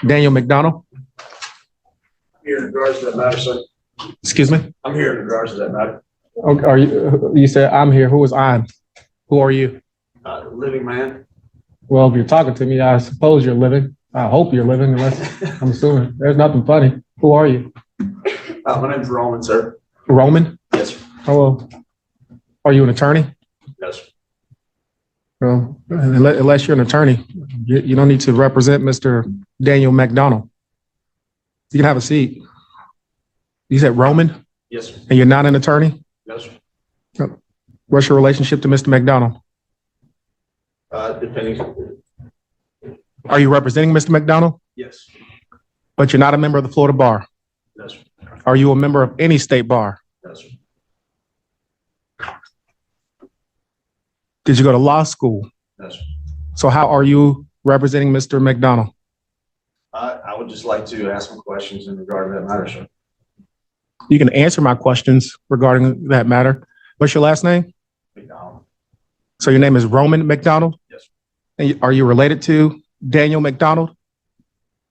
Daniel McDonald. Here in regards to that matter, sir. Excuse me? I'm here in regards to that matter. Okay, are you said I'm here. Who is I? Who are you? Living man. Well, if you're talking to me, I suppose you're living. I hope you're living, unless I'm assuming. There's nothing funny. Who are you? My name's Roman, sir. Roman? Yes, sir. Oh, well. Are you an attorney? Yes, sir. Well, unless you're an attorney, you don't need to represent Mr. Daniel McDonald. You can have a seat. You said Roman, Yes, sir. and you're not an attorney? Yes, sir. What's your relationship to Mr. McDonald? Depending. Are you representing Mr. McDonald? Yes. But you're not a member of the Florida Bar? Yes, sir. Are you a member of any state bar? Yes, sir. Did you go to law school? Yes, sir. So how are you representing Mr. McDonald? I would just like to ask some questions in regard to that matter, sir. You can answer my questions regarding that matter. What's your last name? McDonald. So your name is Roman McDonald? Yes, sir. And are you related to Daniel McDonald?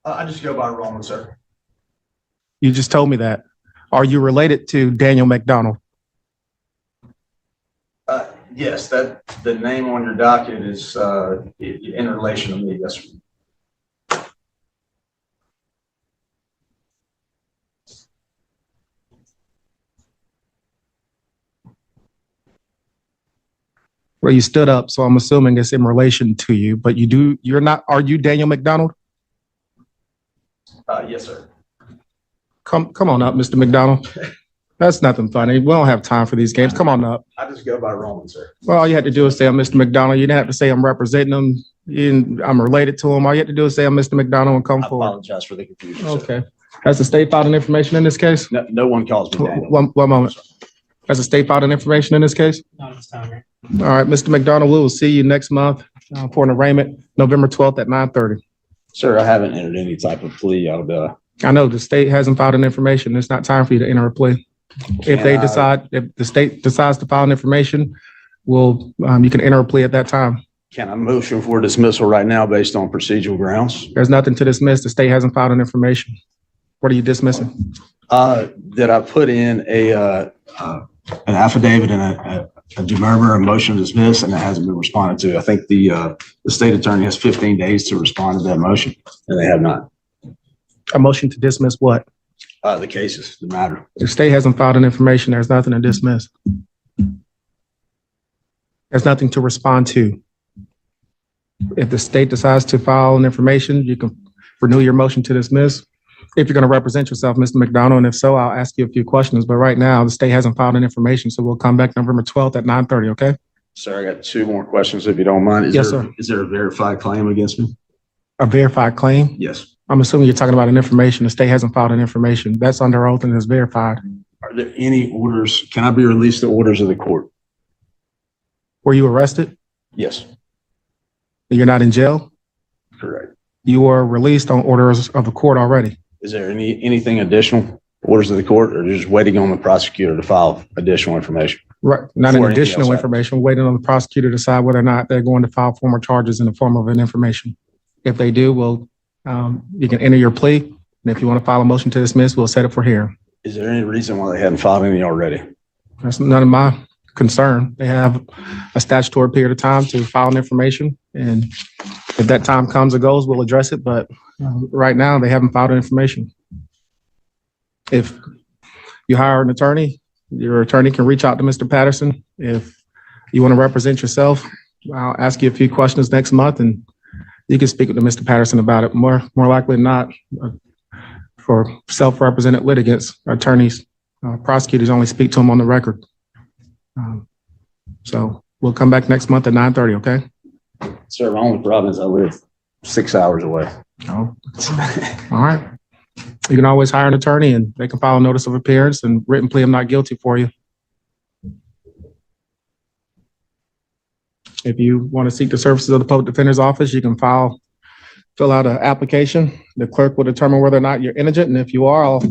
I just go by Roman, sir. You just told me that. Are you related to Daniel McDonald? Yes, that the name on your docket is in relation to me. Yes, sir. Well, you stood up, so I'm assuming it's in relation to you, but you're not, are you Daniel McDonald? Yes, sir. Come on up, Mr. McDonald. That's nothing funny. We don't have time for these games. Come on up. I just go by Roman, sir. Well, all you had to do is say I'm Mr. McDonald. You didn't have to say I'm representing him. I'm related to him. All you had to do is say I'm Mr. McDonald and come I forward. apologize for the confusion. Sir. Okay. Has the state filed an information in this case? No one calls me Daniel. One moment. Has the state filed an information in this case? Not this time, right? All right, Mr. McDonald, we will see you next month for an arraignment, November 12th at 9:30. Sir, I haven't entered any type of plea out of the. I know the state hasn't filed an information. It's not time for you to enter a plea. If the state decides to file an information, you can enter a plea at that time. Can I motion for dismissal right now based on procedural grounds? There's nothing to dismiss. The state hasn't filed an information. What are you dismissing? That I put in an affidavit and a demurrer, a motion to dismiss, and it hasn't been responded to. I think the state attorney has 15 days to respond to that motion, and they have not. A motion to dismiss what? The cases, the matter. The state hasn't filed an information. There's nothing to dismiss. There's nothing to respond to. If the state decides to file an information, you can renew your motion to dismiss. If you're going to represent yourself, Mr. McDonald, and if so, I'll ask you a few questions. But right now, the state hasn't filed an information, so we'll come back November 12th at 9:30, okay? Sir, I got two more questions if you don't mind. Yes, sir. Is there a verified claim against me? A verified claim? Yes. I'm assuming you're talking about an information. The state hasn't filed an information. That's under oath and is verified. Are there any orders? Can I be released to orders of the court? Were you arrested? Yes, You're not in jail? correct. You were released on orders of the court already. Is there anything additional orders of the court, or just waiting on the prosecutor to file additional information? Right. Not an Before anything additional else information. We're waiting on the prosecutor to decide whether or not they're going to file formal charges in the form of an information. If they do, you can enter your plea. And if you want to file a motion to dismiss, we'll set it for hearing. Is there any reason why they hadn't filed any already? That's none of my concern. They have a statutory period of time to file an information. And if that time comes or goes, we'll address it. But right now, they haven't filed an information. If you hire an attorney, your attorney can reach out to Mr. Patterson. If you want to represent yourself, I'll ask you a few questions next month and you can speak with Mr. Patterson about it. More likely than not, for self-represented litigants, attorneys, prosecutors only speak to them on the record. So we'll come back next month at 9:30, okay? Sir, my only problem is I live 6 hours away. Oh, all right. You can always hire an attorney and they can file a notice of appearance and written plea of not guilty for you. If you want to seek the services of the public defender's office, you can fill out an application. The clerk will determine whether or not you're indigent. And if you are, I'll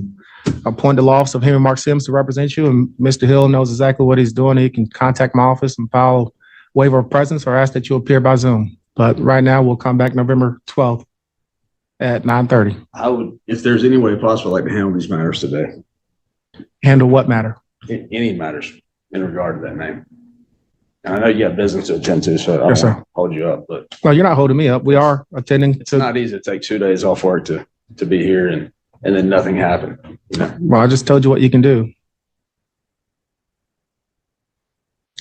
appoint the law office of Henry Mark Sims to represent you. And Mr. Hill knows exactly what he's doing. He can contact my office and file waiver of presence or ask that you appear by Zoom. But right now, we'll come back November 12th. at 9:30. I would, if there's any way possible, I'd like to handle these matters today. Handle what matter? Any matters in regard to that name. And I know you have business to attend to, so I Yes, won't sir. hold you up, but No, you're not holding me up. We are attending it's to, not easy to take 2 days off work to be here and then nothing happened. You know, well, I just told you what you can do.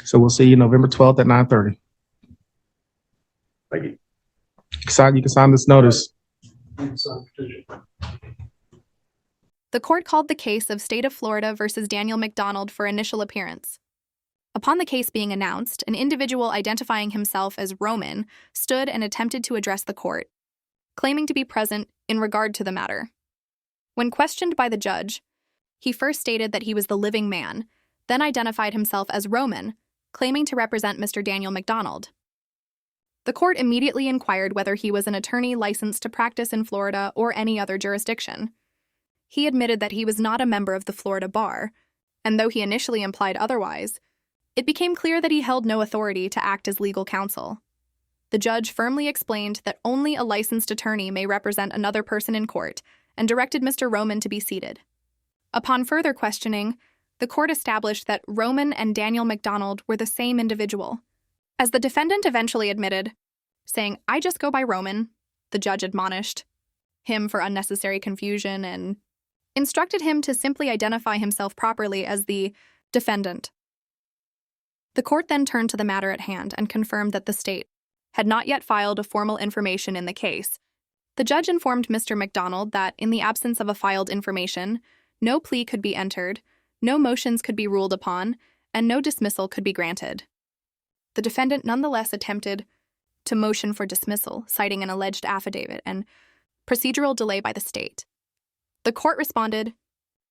So we'll see you November 12th at 9:30. like You can sign this notice. The court called the case of State of Florida versus Daniel McDonald for initial appearance. Upon the case being announced, an individual identifying himself as Roman stood and attempted to address the court, claiming to be present in regard to the matter. When questioned by the judge, he first stated that he was the living man, then identified himself as Roman, claiming to represent Mr. Daniel McDonald. The court immediately inquired whether he was an attorney licensed to practice in Florida or any other jurisdiction. He admitted that he was not a member of the Florida bar, and though he initially implied otherwise, it became clear that he held no authority to act as legal counsel. The judge firmly explained that only a licensed attorney may represent another person in court and directed Mr. Roman to be seated. Upon further questioning, the court established that Roman and Daniel McDonald were the same individual. As the defendant eventually admitted, saying, "I just go by Roman," the judge admonished him for unnecessary confusion and instructed him to simply identify himself properly as the defendant. The court then turned to the matter at hand and confirmed that the state had not yet filed a formal information in the case. The judge informed Mr. McDonald that, in the absence of a filed information, no plea could be entered, no motions could be ruled upon, and no dismissal could be granted. The defendant nonetheless attempted to motion for dismissal, citing an alleged affidavit and procedural delay by the state. The court responded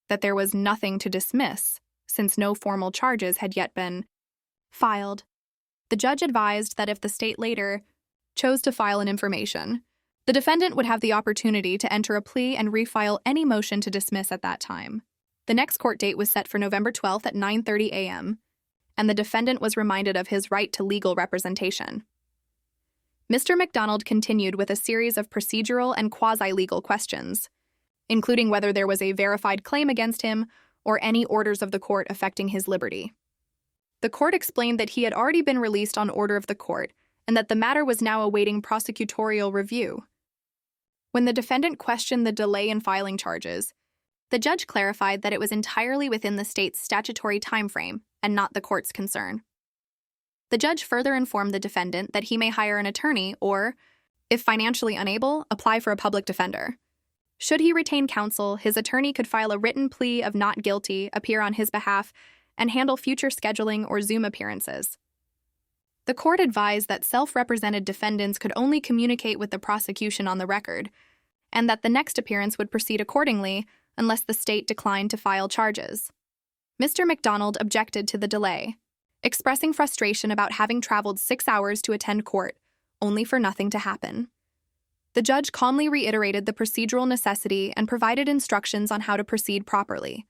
that there was nothing to dismiss, since no formal charges had yet been filed. The judge advised that if the state later chose to file an information, the defendant would have the opportunity to enter a plea and refile any motion to dismiss at that time. The next court date was set for November 12th at 9:30 a.m., and the defendant was reminded of his right to legal representation. Mr. McDonald continued with a series of procedural and quasi-legal questions, including whether there was a verified claim against him or any orders of the court affecting his liberty. The court explained that he had already been released on order of the court and that the matter was now awaiting prosecutorial review. When the defendant questioned the delay in filing charges, the judge clarified that it was entirely within the state's statutory timeframe and not the court's concern. The judge further informed the defendant that he may hire an attorney or, if financially unable, apply for a public defender. Should he retain counsel, his attorney could file a written plea of not guilty, appear on his behalf, and handle future scheduling or Zoom appearances. The court advised that self-represented defendants could only communicate with the prosecution on the record, and that the next appearance would proceed accordingly unless the state declined to file charges. Mr. McDonald objected to the delay, expressing frustration about having traveled 6 hours to attend court, only for nothing to happen. The judge calmly reiterated the procedural necessity and provided instructions on how to proceed properly.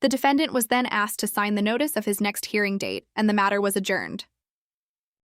The defendant was then asked to sign the notice of his next hearing date, and the matter was adjourned.